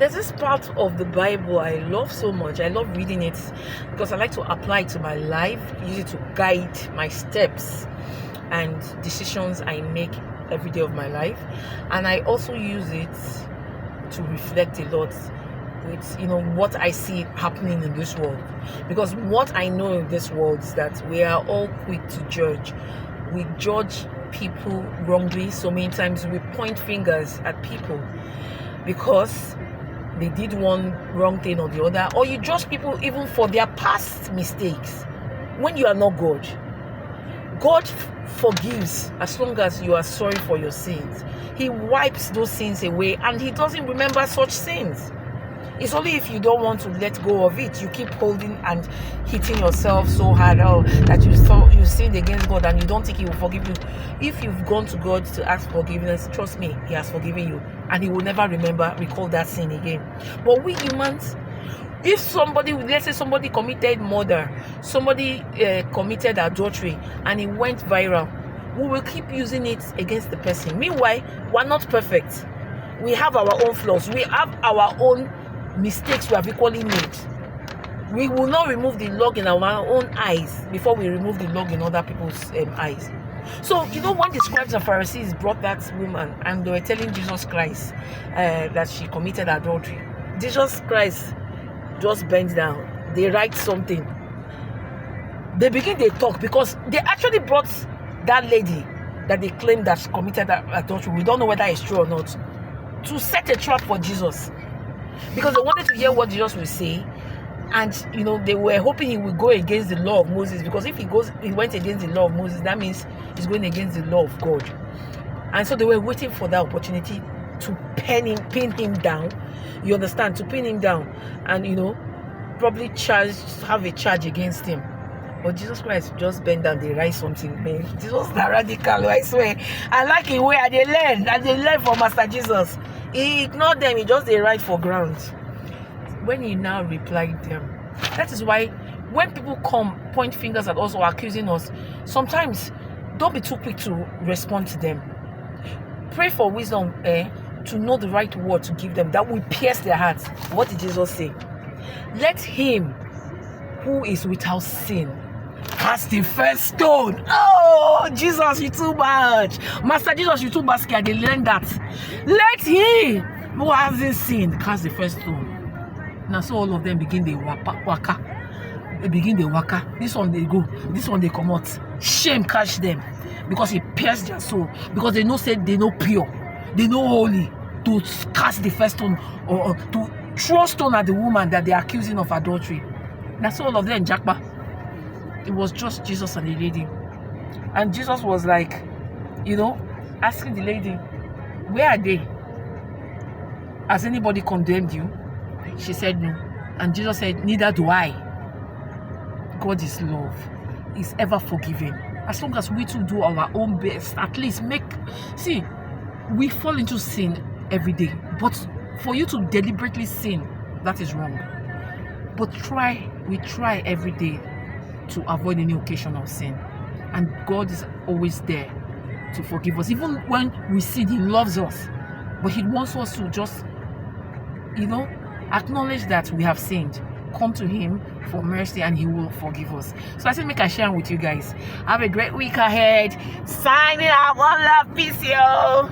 There's this part of the Bible I love so much. I love reading it because I like to apply it to my life, use it to guide my steps and decisions I make every day of my life. And I also use it to reflect a lot with what I see happening in this world. Because what I know in this world is that we are all quick to judge. We judge people wrongly. So many times we point fingers at people because they did one wrong thing or the other, or you judge people even for their past mistakes. When you are not God, God forgives as long as you are sorry for your sins. He wipes those sins away and he doesn't remember such sins. It's only if you don't want to let go of it, you keep holding and hitting yourself so hard that you sinned against God and you don't think he will forgive you. If you've gone to God to ask forgiveness, trust me, he has forgiven you and he will never recall that sin again. But we humans, if let's say somebody committed murder, somebody committed adultery and it went viral, we will keep using it against the person. Meanwhile, we're not perfect. We have our own flaws. We have our own mistakes we have equally made. We will not remove the log in our own eyes before we remove the log in other people's eyes. So when the scribes and Pharisees brought that woman and they were telling Jesus Christ that she committed adultery, Jesus Christ just bends down. They write something. They talk because they actually brought that lady that they claimed that she committed adultery. We don't know whether it's true or not, to set a trap for Jesus. Because they wanted to hear what Jesus would say, and they were hoping he would go against the law of Moses. Because if he went against the law of Moses, that means he's going against the law of God. And so they were waiting for that opportunity to pin him down. You understand? To pin him down, and probably have a charge against him. But Jesus Christ just bent down. They write something. Man, Jesus is radical. I swear. I like the way they learn from Master Jesus. He ignored them. He just they write for ground. When he now replied them, that is why when people come point fingers at us or accusing us, sometimes don't be too quick to respond to them. Pray for wisdom to know the right word to give them that will pierce their hearts. What did Jesus say? Let him who is without sin cast the first stone. Oh, Jesus, you too much. Master Jesus, you too basket. They learn that. Let him who hasn't sinned cast the first stone. Now, so all of them begin the waka. They begin the waka. This one they go. This one they come out. Shame catch them because it pierced their soul. Because they know pure. They know holy to cast the first stone or to throw stone at the woman that they are accusing of adultery. Now, so all of them jackpot. It was just Jesus and the lady. And Jesus was like, asking the lady, where are they? Has anybody condemned you? She said no. And Jesus said, neither do I. God is love. He's ever forgiving. As long as we too do our own best, at least we fall into sin every day. But for you to deliberately sin, that is wrong. But we try every day to avoid any occasion of sin, and God is always there to forgive us. Even when we sin, he loves us, but he wants us to just acknowledge that we have sinned, come to him for mercy, and he will forgive us. So I said make I share with you guys. Have a great week ahead. Signing out. One love. Peace, yo.